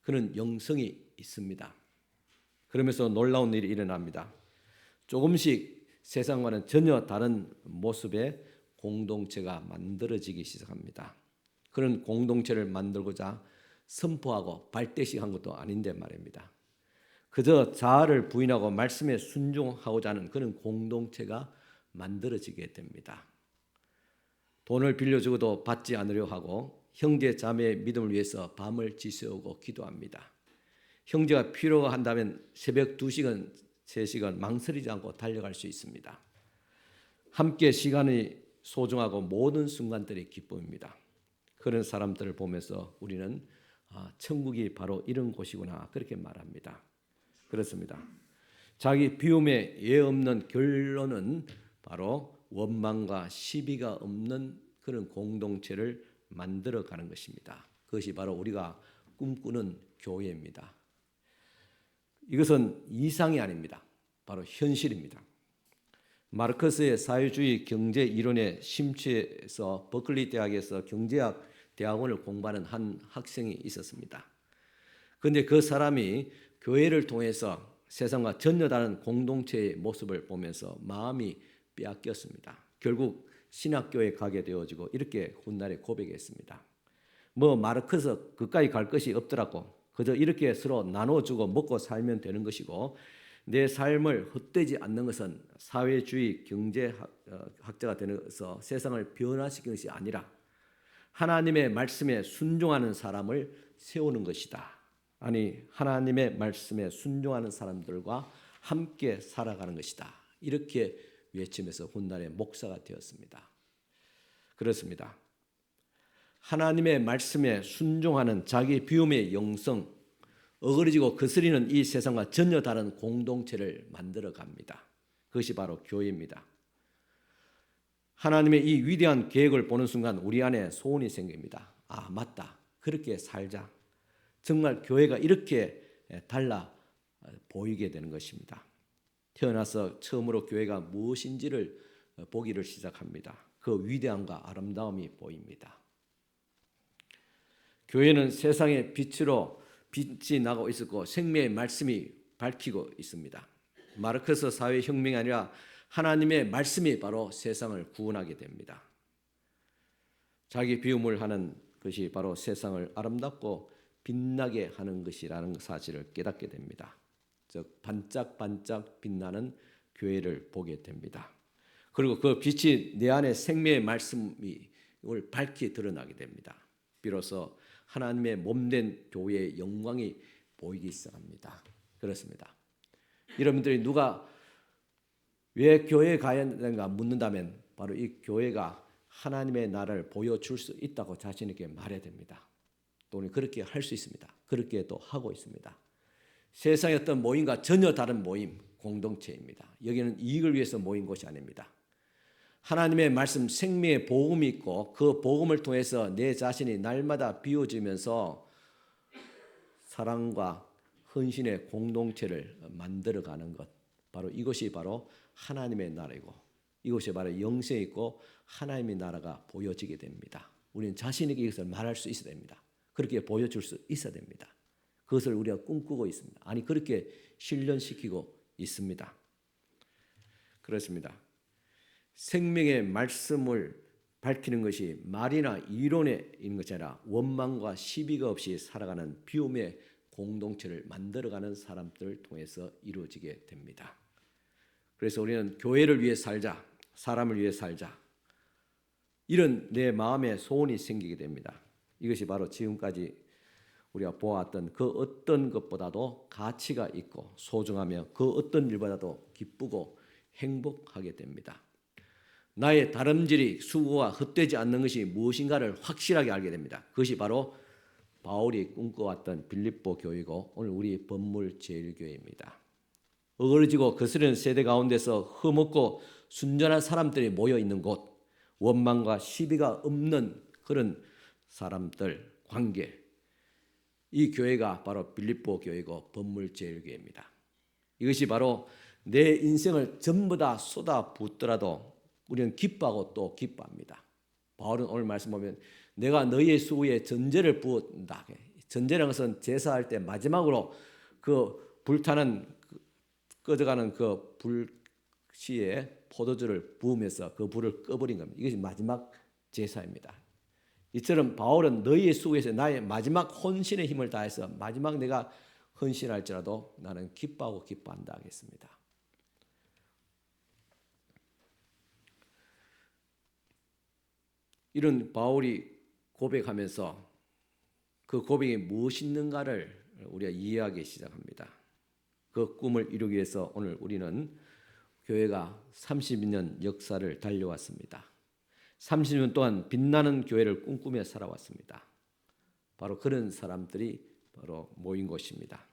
그런 영성이 있습니다. 그러면서 놀라운 일이 일어납니다. 조금씩 세상과는 전혀 다른 모습의 공동체가 만들어지기 시작합니다. 그런 공동체를 만들고자 선포하고 발대식한 것도 아닌데 말입니다. 그저 자아를 부인하고 말씀에 순종하고자 하는 그런 공동체가 만들어지게 됩니다. 돈을 빌려주고도 받지 않으려 하고 형제 자매의 믿음을 위해서 밤을 지새우고 기도합니다. 형제가 필요가 한다면 새벽 2시간, 3시간 망설이지 않고 달려갈 수 있습니다. 함께 시간이 소중하고 모든 순간들이 기쁨입니다. 그런 사람들을 보면서 우리는 천국이 바로 이런 곳이구나 그렇게 말합니다. 그렇습니다. 자기 비움에 예 없는 결론은 바로 원망과 시비가 없는 그런 공동체를 만들어가는 것입니다. 그것이 바로 우리가 꿈꾸는 교회입니다. 이것은 이상이 아닙니다. 바로 현실입니다. 마르크스의 사회주의 경제 이론에 심취해서 버클리 대학에서 경제학 대학원을 공부하는 한 학생이 있었습니다. 그런데 그 사람이 교회를 통해서 세상과 전혀 다른 공동체의 모습을 보면서 마음이 빼앗겼습니다. 결국 신학교에 가게 되어지고 이렇게 훗날에 고백했습니다. 마르크스 그까지 갈 것이 없더라고. 그저 이렇게 서로 나눠주고 먹고 살면 되는 것이고 내 삶을 헛되지 않는 것은 사회주의 경제학자가 되어서 세상을 변화시키는 것이 아니라 하나님의 말씀에 순종하는 사람을 세우는 것이다. 아니 하나님의 말씀에 순종하는 사람들과 함께 살아가는 것이다. 이렇게 외치면서 훗날에 목사가 되었습니다. 그렇습니다. 하나님의 말씀에 순종하는 자기 비움의 영성, 어그러지고 거스리는 이 세상과 전혀 다른 공동체를 만들어 갑니다. 그것이 바로 교회입니다. 하나님의 이 위대한 계획을 보는 순간 우리 안에 소원이 생깁니다. 아, 맞다. 그렇게 살자. 정말 교회가 이렇게 달라 보이게 되는 것입니다. 태어나서 처음으로 교회가 무엇인지를 보기를 시작합니다. 그 위대함과 아름다움이 보입니다. 교회는 세상의 빛으로 빛이 나고 있었고 생명의 말씀이 밝히고 있습니다. 마르크스 사회혁명이 아니라 하나님의 말씀이 바로 세상을 구원하게 됩니다. 자기 비움을 하는 것이 바로 세상을 아름답고 빛나게 하는 것이라는 사실을 깨닫게 됩니다. 즉 반짝반짝 빛나는 교회를 보게 됩니다. 그리고 그 빛이 내 안에 생명의 말씀을 밝히 드러나게 됩니다. 비로소 하나님의 몸된 교회의 영광이 보이기 시작합니다. 그렇습니다. 여러분들이 누가 왜 교회에 가야 되는가 묻는다면 바로 이 교회가 하나님의 나라를 보여줄 수 있다고 자신 있게 말해야 됩니다. 또는 그렇게 할 수 있습니다. 그렇게 또 하고 있습니다. 세상의 어떤 모임과 전혀 다른 모임, 공동체입니다. 여기는 이익을 위해서 모인 곳이 아닙니다. 하나님의 말씀 생명의 복음이 있고 그 복음을 통해서 내 자신이 날마다 비워지면서 사랑과 헌신의 공동체를 만들어가는 것, 바로 이것이 바로 하나님의 나라이고 이것이 바로 영생이 있고 하나님의 나라가 보여지게 됩니다. 우리는 자신에게 이것을 말할 수 있어야 됩니다. 그렇게 보여줄 수 있어야 됩니다. 그것을 우리가 꿈꾸고 있습니다. 아니 그렇게 실현시키고 있습니다. 그렇습니다. 생명의 말씀을 밝히는 것이 말이나 이론에 있는 것이 아니라 원망과 시비가 없이 살아가는 비움의 공동체를 만들어가는 사람들을 통해서 이루어지게 됩니다. 그래서 우리는 교회를 위해 살자, 사람을 위해 살자, 이런 내 마음에 소원이 생기게 됩니다. 이것이 바로 지금까지 우리가 보았던 그 어떤 것보다도 가치가 있고 소중하며 그 어떤 일보다도 기쁘고 행복하게 됩니다. 나의 다름질이 수고가 헛되지 않는 것이 무엇인가를 확실하게 알게 됩니다. 그것이 바로 바울이 꿈꿔왔던 빌립보 교회고 오늘 우리 번물제일교회입니다. 어그러지고 거스르는 세대 가운데서 흠없고 순전한 사람들이 모여있는 곳, 원망과 시비가 없는 그런 사람들, 관계, 이 교회가 바로 빌립보 교회고 번물제일교회입니다. 이것이 바로 내 인생을 전부 다 쏟아붓더라도 우리는 기뻐하고 또 기뻐합니다. 바울은 오늘 말씀 보면 내가 너희의 수고에 전제를 부었다. 전제라는 것은 제사할 때 마지막으로 그 불타는 꺼져가는 그 불씨에 포도주를 부으면서 그 불을 꺼버린 겁니다. 이것이 마지막 제사입니다. 이처럼 바울은 너희의 수고에서 나의 마지막 헌신의 힘을 다해서 마지막 내가 헌신할지라도 나는 기뻐하고 기뻐한다 하겠습니다. 이런 바울이 고백하면서 그 고백이 무엇이 있는가를 우리가 이해하기 시작합니다. 그 꿈을 이루기 위해서 오늘 우리는 교회가 32년 역사를 달려왔습니다. 30년 동안 빛나는 교회를 꿈꾸며 살아왔습니다. 바로 그런 사람들이 바로 모인 곳입니다.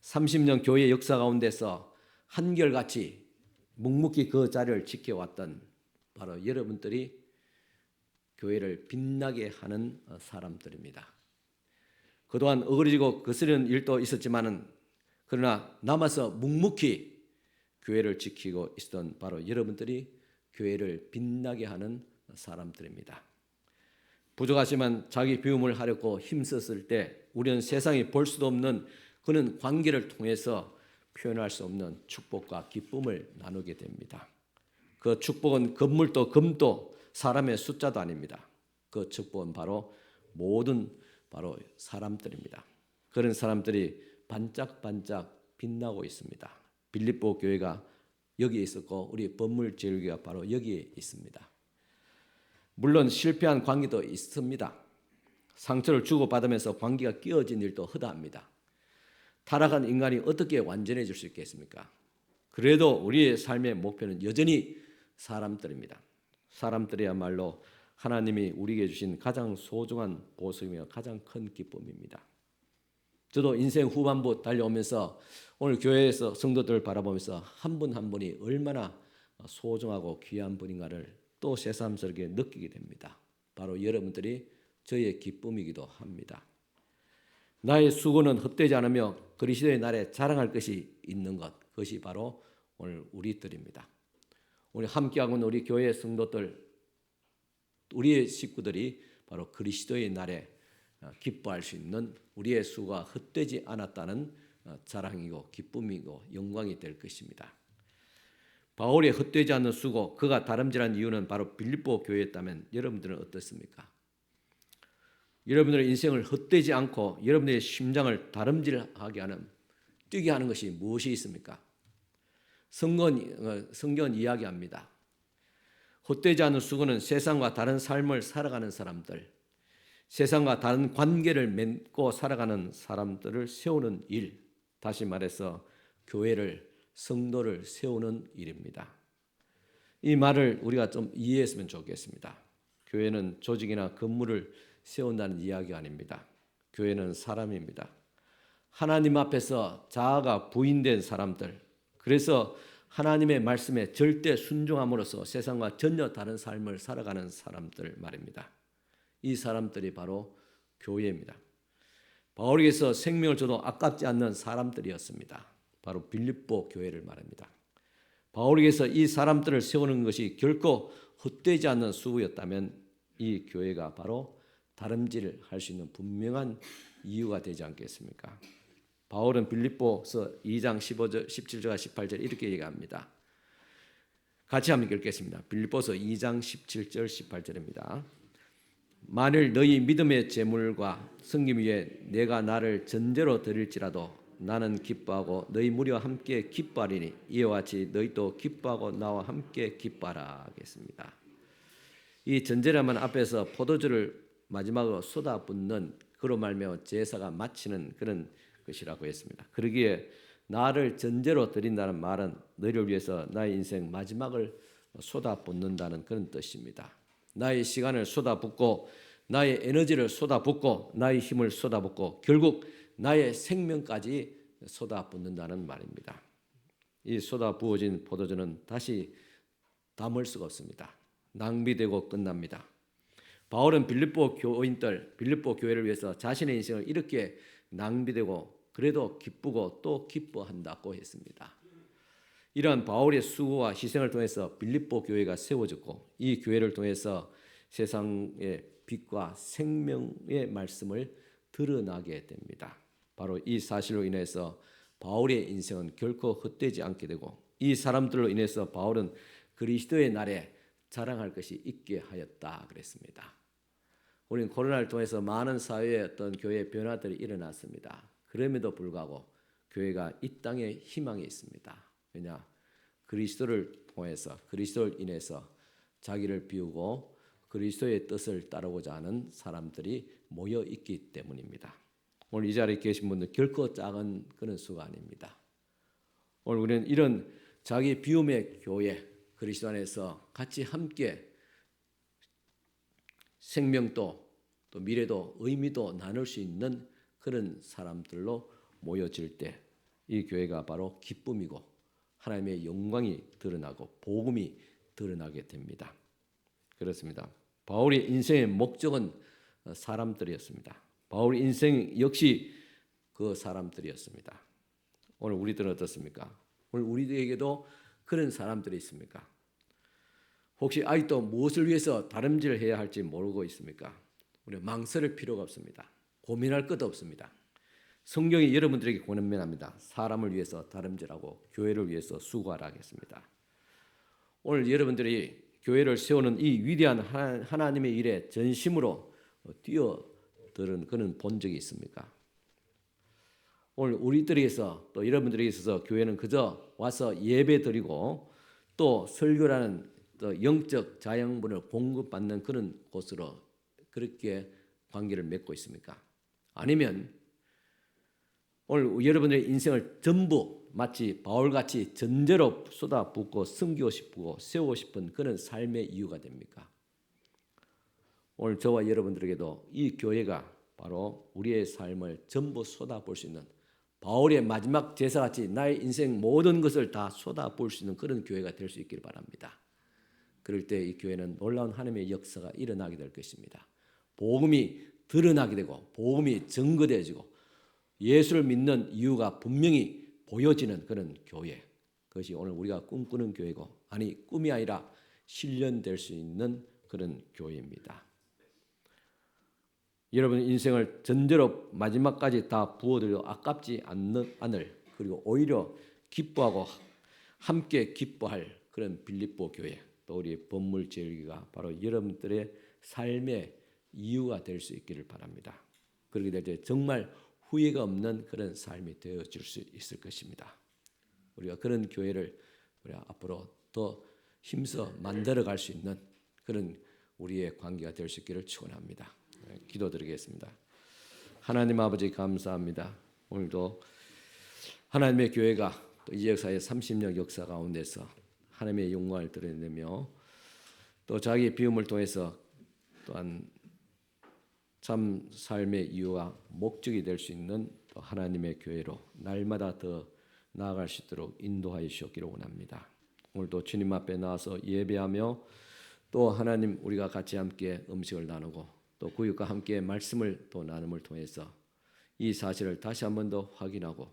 30년 교회 역사 가운데서 한결같이 묵묵히 그 자리를 지켜왔던 바로 여러분들이 교회를 빛나게 하는 사람들입니다. 그동안 어그러지고 거스르는 일도 있었지만은 그러나 남아서 묵묵히 교회를 지키고 있었던 바로 여러분들이 교회를 빛나게 하는 사람들입니다. 부족하지만 자기 비움을 하려고 힘썼을 때 우리는 세상이 볼 수도 없는 그런 관계를 통해서 표현할 수 없는 축복과 기쁨을 나누게 됩니다. 그 축복은 건물도 금도 사람의 숫자도 아닙니다. 그 축복은 바로 모든 바로 사람들입니다. 그런 사람들이 반짝반짝 빛나고 있습니다. 빌립보 교회가 여기에 있었고 우리 법물제일교회가 바로 여기에 있습니다. 물론 실패한 관계도 있습니다. 상처를 주고받으면서 관계가 끼어진 일도 허다합니다. 타락한 인간이 어떻게 완전해질 수 있겠습니까? 그래도 우리의 삶의 목표는 여전히 사람들입니다. 사람들이야말로 하나님이 우리에게 주신 가장 소중한 보석이며 가장 큰 기쁨입니다. 저도 인생 후반부 달려오면서 오늘 교회에서 성도들을 바라보면서 한 분 한 분이 얼마나 소중하고 귀한 분인가를 또 새삼스럽게 느끼게 됩니다. 바로 여러분들이 저의 기쁨이기도 합니다. 나의 수고는 헛되지 않으며 그리스도의 날에 자랑할 것이 있는 것, 그것이 바로 오늘 우리들입니다. 오늘 함께하고 있는 우리 교회 성도들, 우리의 식구들이 바로 그리스도의 날에 기뻐할 수 있는 우리의 수고가 헛되지 않았다는 자랑이고 기쁨이고 영광이 될 것입니다. 바울의 헛되지 않는 수고, 그가 다름질한 이유는 바로 빌립보 교회였다면 여러분들은 어떻습니까? 여러분들의 인생을 헛되지 않고 여러분들의 심장을 다름질하게 하는, 뛰게 하는 것이 무엇이 있습니까? 성경은 이야기합니다. 헛되지 않는 수고는 세상과 다른 삶을 살아가는 사람들, 세상과 다른 관계를 맺고 살아가는 사람들을 세우는 일, 다시 말해서 교회를, 성도를 세우는 일입니다. 이 말을 우리가 좀 이해했으면 좋겠습니다. 교회는 조직이나 건물을 세운다는 이야기가 아닙니다. 교회는 사람입니다. 하나님 앞에서 자아가 부인된 사람들, 그래서 하나님의 말씀에 절대 순종함으로써 세상과 전혀 다른 삶을 살아가는 사람들 말입니다. 이 사람들이 바로 교회입니다. 바울에게서 생명을 줘도 아깝지 않는 사람들이었습니다. 바로 빌립보 교회를 말합니다. 바울에게서 이 사람들을 세우는 것이 결코 헛되지 않는 수고였다면 이 교회가 바로 다름질을 할 수 있는 분명한 이유가 되지 않겠습니까? 바울은 빌립보서 2장 17절과 18절 이렇게 얘기합니다. 같이 한번 읽겠습니다. 빌립보서 2장 17절 18절입니다. 만일 너희 믿음의 제물과 섬김 위에 내가 나를 전제로 드릴지라도 나는 기뻐하고 너희 무리와 함께 기뻐하리니 이와 같이 너희도 기뻐하고 나와 함께 기뻐하라 하겠습니다. 이 전제라면 앞에서 포도주를 마지막으로 쏟아붓는 그로 말미암아 제사가 마치는 그런 것이라고 했습니다. 그러기에 나를 전제로 드린다는 말은 너희를 위해서 나의 인생 마지막을 쏟아붓는다는 그런 뜻입니다. 나의 시간을 쏟아붓고 나의 에너지를 쏟아붓고 나의 힘을 쏟아붓고 결국 나의 생명까지 쏟아붓는다는 말입니다. 이 쏟아부어진 포도주는 다시 담을 수가 없습니다. 낭비되고 끝납니다. 바울은 빌립보 교인들, 빌립보 교회를 위해서 자신의 인생을 이렇게 낭비되고 그래도 기쁘고 또 기뻐한다고 했습니다. 이러한 바울의 수고와 희생을 통해서 빌립보 교회가 세워졌고 이 교회를 통해서 세상의 빛과 생명의 말씀을 드러나게 됩니다. 바로 이 사실로 인해서 바울의 인생은 결코 헛되지 않게 되고 이 사람들로 인해서 바울은 그리스도의 날에 자랑할 것이 있게 하였다 그랬습니다. 우리는 코로나를 통해서 많은 사회의 어떤 교회의 변화들이 일어났습니다. 그럼에도 불구하고 교회가 이 땅에 희망이 있습니다. 왜냐? 그리스도를 통해서 그리스도를 인해서 자기를 비우고 그리스도의 뜻을 따르고자 하는 사람들이 모여 있기 때문입니다. 오늘 이 자리에 계신 분들 결코 작은 그런 수가 아닙니다. 오늘 우리는 이런 자기 비움의 교회 그리스도 안에서 같이 함께 생명도 또 미래도 의미도 나눌 수 있는 그런 사람들로 모여질 때 이 교회가 바로 기쁨이고 하나님의 영광이 드러나고 복음이 드러나게 됩니다. 그렇습니다. 바울의 인생의 목적은 사람들이었습니다. 바울 인생 역시 그 사람들이었습니다. 오늘 우리들은 어떻습니까? 오늘 우리들에게도 그런 사람들이 있습니까? 혹시 아직도 무엇을 위해서 다름질을 해야 할지 모르고 있습니까? 우리는 망설일 필요가 없습니다. 고민할 것도 없습니다. 성경이 여러분들에게 권면합니다. 사람을 위해서 다름질하고 교회를 위해서 수고하라 하겠습니다. 오늘 여러분들이 교회를 세우는 이 위대한 하나님의 일에 전심으로 뛰어드는 그런 본 적이 있습니까? 오늘 우리들에게서 또 여러분들에게 있어서 교회는 그저 와서 예배 드리고 또 설교라는 또 영적 자양분을 공급받는 그런 곳으로 그렇게 관계를 맺고 있습니까? 아니면 오늘 여러분들의 인생을 전부 마치 바울같이 전제로 쏟아붓고 섬기고 싶고 세우고 싶은 그런 삶의 이유가 됩니까? 오늘 저와 여러분들에게도 이 교회가 바로 우리의 삶을 전부 쏟아부을 수 있는 바울의 마지막 제사같이 나의 인생 모든 것을 다 쏟아부을 수 있는 그런 교회가 될 수 있기를 바랍니다. 그럴 때 이 교회는 놀라운 하나님의 역사가 일어나게 될 것입니다. 복음이 드러나게 되고 복음이 증거되어지고 예수를 믿는 이유가 분명히 보여지는 그런 교회, 그것이 오늘 우리가 꿈꾸는 교회고, 아니 꿈이 아니라 실현될 수 있는 그런 교회입니다. 여러분 인생을 전제로 마지막까지 다 부어드려 아깝지 않을, 그리고 오히려 기뻐하고 함께 기뻐할 그런 빌립보 교회, 또 우리 법물제일교회가 바로 여러분들의 삶의 이유가 될 수 있기를 바랍니다. 그렇게 될 때 정말 후회가 없는 그런 삶이 되어질 수 있을 것입니다. 우리가 그런 교회를 우리가 앞으로 더 힘써 만들어갈 수 있는 그런 우리의 관계가 될 수 있기를 축원합니다. 기도드리겠습니다. 하나님 아버지 감사합니다. 오늘도 하나님의 교회가 또 이 역사의 30년 역사 가운데서 하나님의 영광을 드러내며 또 자기의 비움을 통해서 또한 참 삶의 이유와 목적이 될 수 있는 또 하나님의 교회로 날마다 더 나아갈 수 있도록 인도하여 주시기를 원합니다. 오늘도 주님 앞에 나와서 예배하며 또 하나님 우리가 같이 함께 음식을 나누고 또 구육과 함께 말씀을 또 나눔을 통해서 이 사실을 다시 한 번 더 확인하고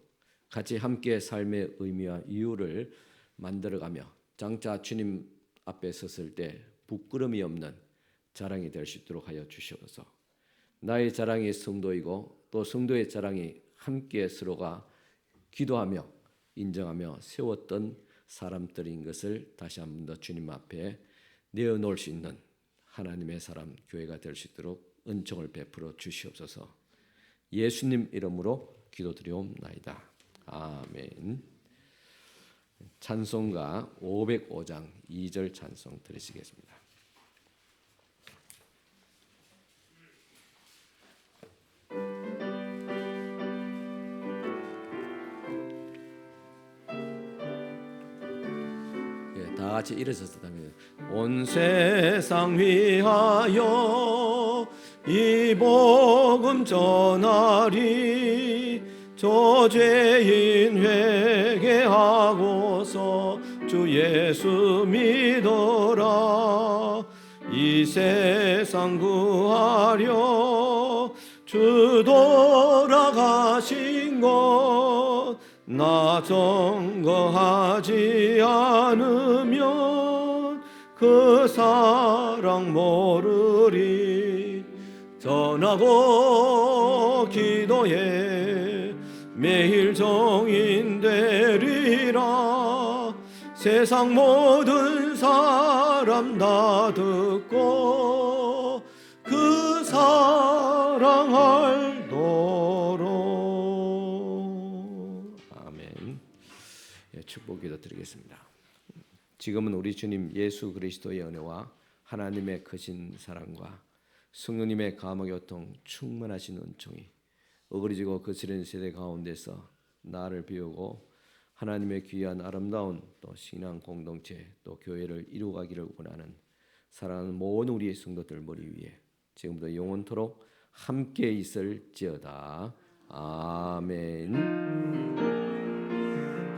같이 함께 삶의 의미와 이유를 만들어가며 장차 주님 앞에 섰을 때 부끄러움이 없는 자랑이 될 수 있도록 하여 주시옵소서. 나의 자랑이 성도이고 또 성도의 자랑이 함께 서로가 기도하며 인정하며 세웠던 사람들인 것을 다시 한 번 더 주님 앞에 내어놓을 수 있는 하나님의 사람 교회가 될 수 있도록 은총을 베풀어 주시옵소서. 예수님 이름으로 기도드리옵나이다. 아멘. 찬송가 505장 2절 찬송 들으시겠습니다. 다 같이 일어서서 답니다. 온 세상 위하여 이 복음 전하리 저 죄인 회개하고서 주 예수 믿어라 이 세상 구하려 주 돌아가신 것 나 증거하지 않으면 그 사랑 모르리 전하고 기도해 매일 정인되리라 세상 모든 사람 다 듣고 그 사랑 알도록. 축복 기도 드리겠습니다. 지금은 우리 주님 예수 그리스도의 은혜와 하나님의 크신 사랑과 성령님의 감화 교통 충만하신 은총이 어그러지고 거스른 세대 가운데서 나를 비우고 하나님의 귀한 아름다운 또 신앙 공동체 또 교회를 이루어가기를 원하는 사랑하는 모든 우리의 성도들 머리 위에 지금부터 영원토록 함께 있을지어다. 아멘.